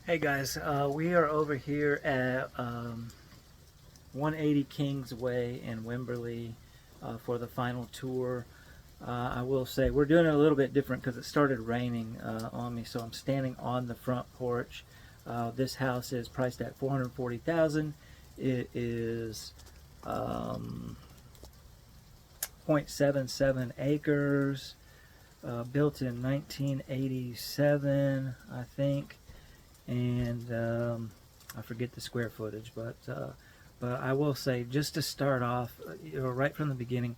Hey guys, we are over here at 180 Kingsway in Wimberley for the final tour. I will say we're doing it a little bit different because it started raining on me, so I'm standing on the front porch. This house is priced at $440,000. It is 0.77 acres, built in 1987, I think. And I forget the square footage, but I will say, just to start off, right from the beginning,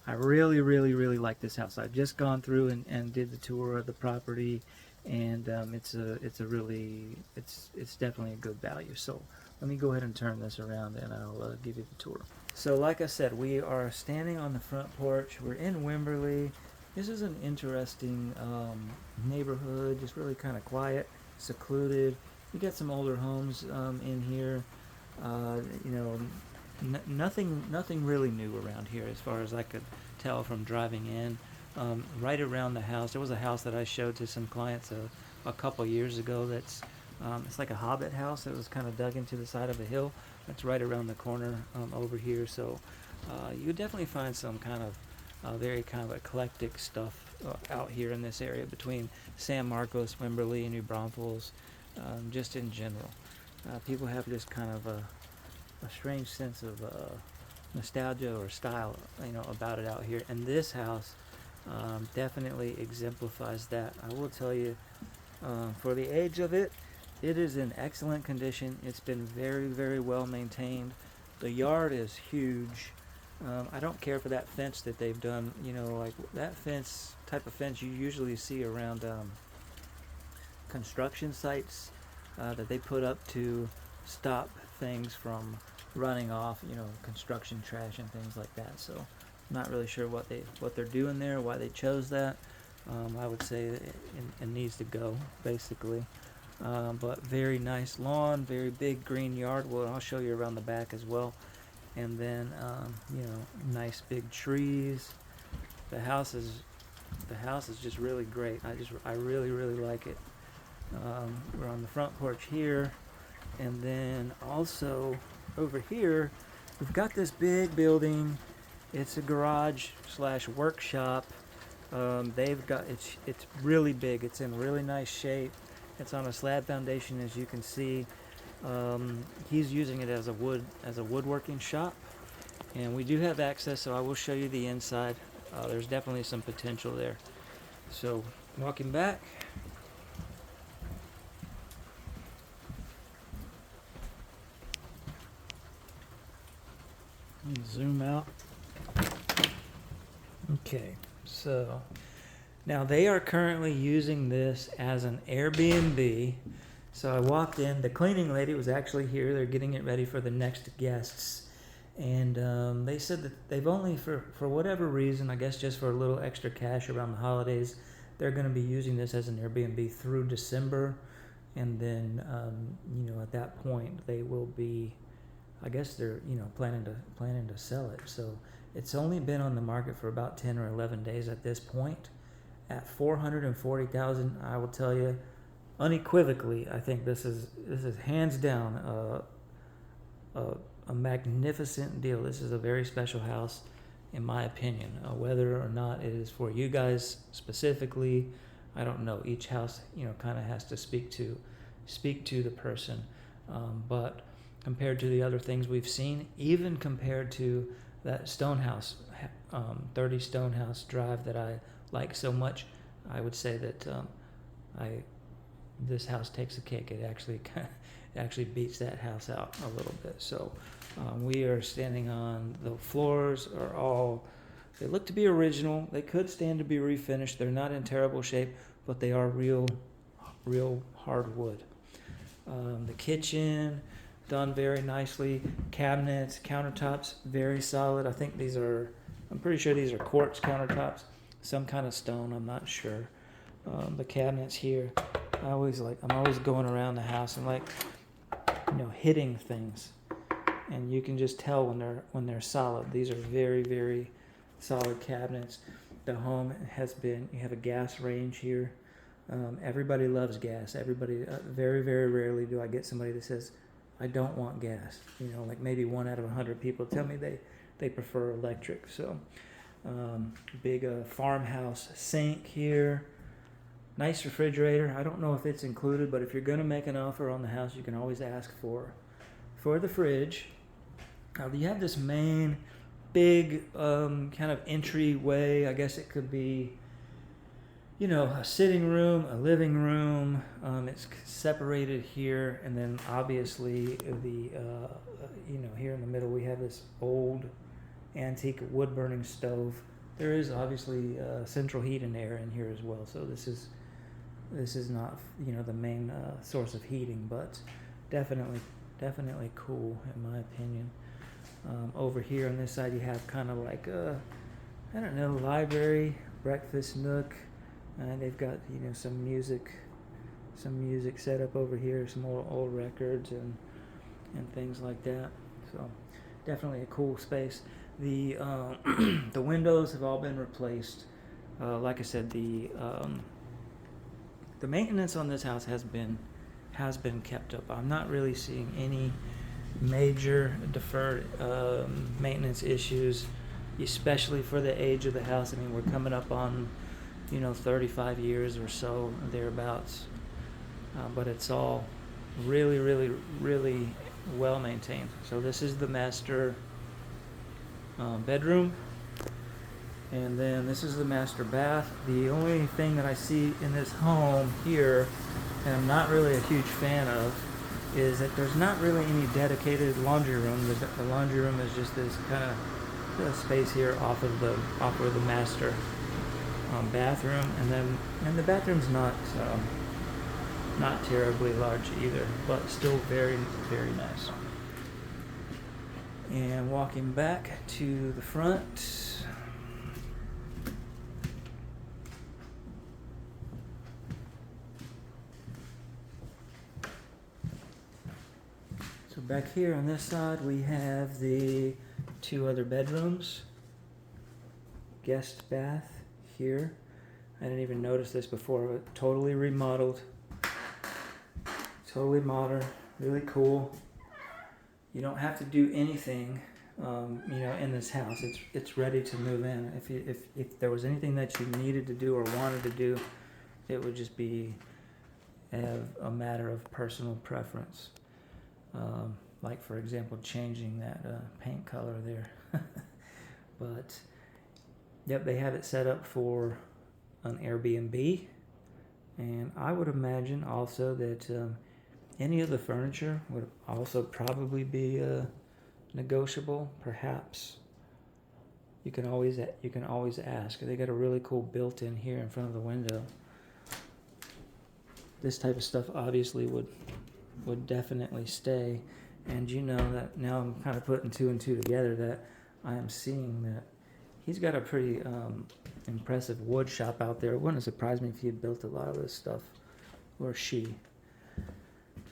I really like this house. I've just gone through and did the tour of the property, and it's definitely a good value. So let me go ahead and turn this around, and I'll give you the tour. So like I said, we are standing on the front porch. We're in Wimberley. This is an interesting neighborhood, just really kind of quiet, secluded. You got some older homes in here. Nothing really new around here as far as I could tell from driving in. Right around the house, there was a house that I showed to some clients a couple years ago. It's like a hobbit house that was kind of dug into the side of a hill. That's right around the corner over here. So you definitely find some kind of very kind of eclectic stuff out here in this area between San Marcos, Wimberley, and New Braunfels, just in general. People have this kind of a strange sense of nostalgia or style, about it out here. And this house definitely exemplifies that. I will tell you, for the age of it, it is in excellent condition. It's been very well maintained. The yard is huge. I don't care for that fence that they've done. Like that type of fence you usually see around construction sites that they put up to stop things from running off, construction trash and things like that. So I'm not really sure what they're doing there, why they chose that. I would say that it needs to go, basically. But very nice lawn, very big green yard. Well, I'll show you around the back as well. And then nice big trees. The house is just really great. I really like it. We're on the front porch here, and then also over here we've got this big building. It's a garage slash workshop. It's really big. It's in really nice shape. It's on a slab foundation, as you can see. He's using it as a woodworking shop, and we do have access, so I will show you the inside. There's definitely some potential there. So walking back, zoom out. Okay, so now they are currently using this as an Airbnb. So I walked in, the cleaning lady was actually here. They're getting it ready for the next guests. And they said that they've only, for whatever reason, I guess just for a little extra cash around the holidays, they're going to be using this as an Airbnb through December. And then, at that point, they will be, I guess they're, planning to sell it. So it's only been on the market for about 10 or 11 days at this point. At $440,000, I will tell you, unequivocally, I think this is hands down a magnificent deal. This is a very special house, in my opinion. Whether or not it is for you guys specifically, I don't know. Each house, kind of has to speak to the person. But compared to the other things we've seen, even compared to that Stonehouse, 30 Stonehouse Drive that I like so much, I would say that this house takes a cake. It actually beats that house out a little bit. So we are standing on the floors are all, they look to be original. They could stand to be refinished. They're not in terrible shape, but they are real hard wood. The kitchen done very nicely. Cabinets, countertops, very solid. I'm pretty sure these are quartz countertops. Some kind of stone, I'm not sure. The cabinets here, I'm always going around the house and hitting things, and you can just tell when they're solid. These are very solid cabinets. The home you have a gas range here. Everybody loves gas. Everybody, very, very rarely do I get somebody that says, I don't want gas. You know, like maybe 1 out of 100 people tell me they prefer electric. So, big farmhouse sink here. Nice refrigerator. I don't know if it's included, but if you're going to make an offer on the house, you can always ask for the fridge. You have this main big kind of entryway. I guess it could be, you know, a sitting room, a living room. It's separated here, and then obviously the here in the middle we have this old antique wood burning stove. There is obviously central heat and air in here as well, so this is not, you know, the main source of heating, but definitely cool in my opinion. Over here on this side you have kind of like a, I don't know, library, breakfast nook. They've got, you know, some music set up over here, some old records and things like that. So definitely a cool space. The the windows have all been replaced. Like I said, the maintenance on this house has been kept up. I'm not really seeing any major deferred maintenance issues, especially for the age of the house. I mean, we're coming up on, you know, 35 years or so, thereabouts. But it's all really, really, really well maintained. So this is the master bedroom. And then this is the master bath. The only thing that I see in this home here, and I'm not really a huge fan of, is that there's not really any dedicated laundry room. The laundry room is just this kind of space here off of the master bathroom, and the bathroom's not terribly large either, but still very, very nice. And walking back to the front, so back here on this side we have the 2 other bedrooms, guest bath here. I didn't even notice this before, but totally remodeled, totally modern, really cool. You don't have to do anything, you know, in this house. It's ready to move in. If there was anything that you needed to do or wanted to do, it would just be a matter of personal preference. Like for example, changing that paint color there. But yep, they have it set up for an Airbnb, and I would imagine also that any of the furniture would also probably be negotiable. Perhaps you can always ask. They got a really cool built-in here in front of the window. This type of stuff obviously would definitely stay, and you know that now I'm kind of putting 2 and 2 together, that I am seeing that he's got a pretty impressive wood shop out there. It wouldn't surprise me if he had built a lot of this stuff, or she.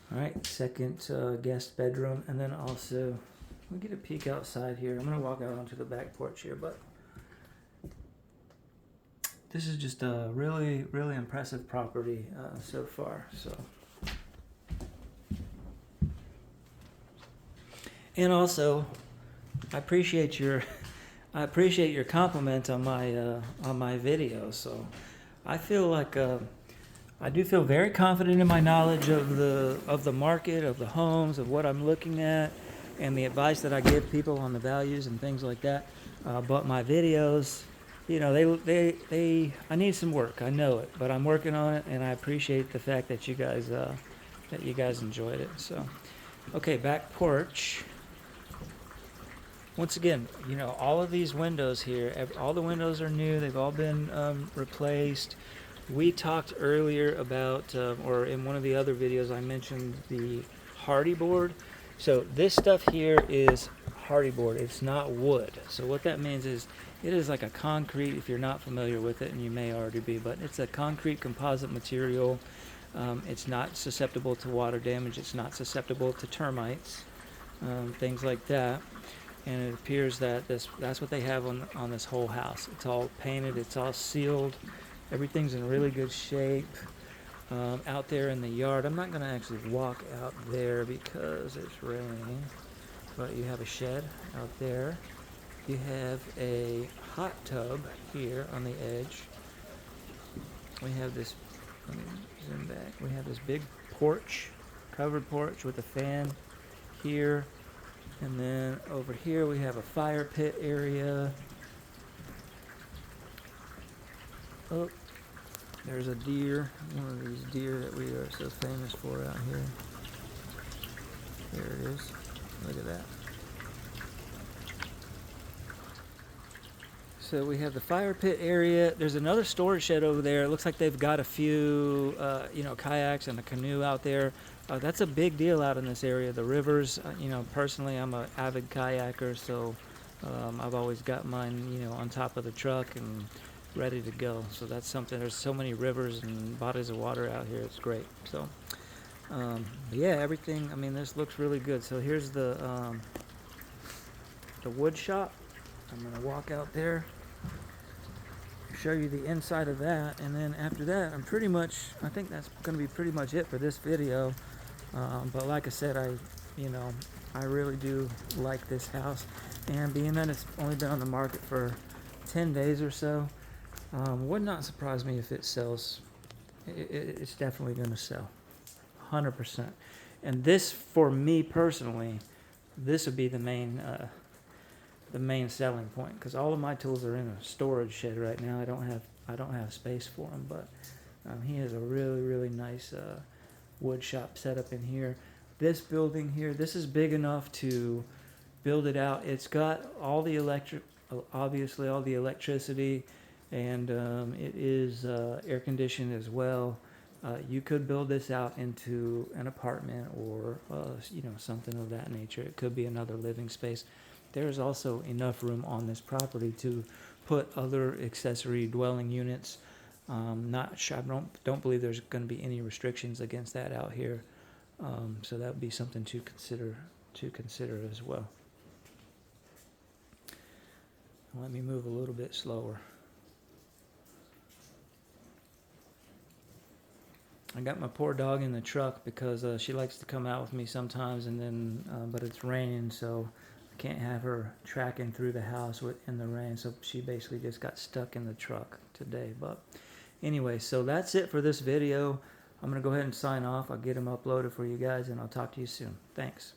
All right, second guest bedroom, and then also we'll get a peek outside here. I'm gonna walk out onto the back porch here, but this is just a really, really impressive property so far. So, and also, I appreciate your compliment on my video. So, I feel like I do feel very confident in my knowledge of the market, of the homes, of what I'm looking at, and the advice that I give people on the values and things like that. But my videos, you know, they I need some work. I know it, but I'm working on it, and I appreciate the fact that you guys enjoyed it. So, okay, back porch. Once again, you know, all of these windows here, all the windows are new. They've all been replaced. We talked earlier about, or in one of the other videos, I mentioned the hardy board. So this stuff here is hardy board. It's not wood. So what that means is it is like a concrete, if you're not familiar with it, and you may already be, but it's a concrete composite material. It's not susceptible to water damage. It's not susceptible to termites, things like that. And it appears that that's what they have on this whole house. It's all painted. It's all sealed. Everything's in really good shape. out there in the yard. I'm not going to actually walk out there because it's raining, but you have a shed out there. You have a hot tub here on the edge. We have this, let me zoom back. We have this big porch, covered porch with a fan here. And then over here we have a fire pit area. Oh, there's a deer, one of these deer that we are so famous for out here. There it is. Look at that. So we have the fire pit area. There's another storage shed over there. It looks like they've got a few, kayaks and a canoe out there. That's a big deal out in this area. The rivers, personally, I'm an avid kayaker, so I've always got mine, on top of the truck and ready to go. So that's something. There's so many rivers and bodies of water out here. It's great. So, yeah, everything. I mean, this looks really good. So here's the wood shop. I'm gonna walk out there, show you the inside of that, and then after that, I think that's gonna be pretty much it for this video. But like I said, I really do like this house, and being that it's only been on the market for 10 days or so, would not surprise me if it sells. It's definitely going to sell, 100%. And this, for me personally, this would be the main selling point, because all of my tools are in a storage shed right now. I don't have space for them, but he has a really nice wood shop set up in here. This building here, this is big enough to build it out. It's got all the obviously all the electricity, and it is air conditioned as well. You could build this out into an apartment or something of that nature. It could be another living space. There's also enough room on this property to put other accessory dwelling units. Not sure, I don't believe there's going to be any restrictions against that out here. So that would be something to consider as well. Let me move a little bit slower. I got my poor dog in the truck because she likes to come out with me sometimes, and then but it's raining, so I can't have her tracking through the house in the rain. So she basically just got stuck in the truck today. But anyway, so that's it for this video. I'm going to go ahead and sign off. I'll get them uploaded for you guys, and I'll talk to you soon. Thanks.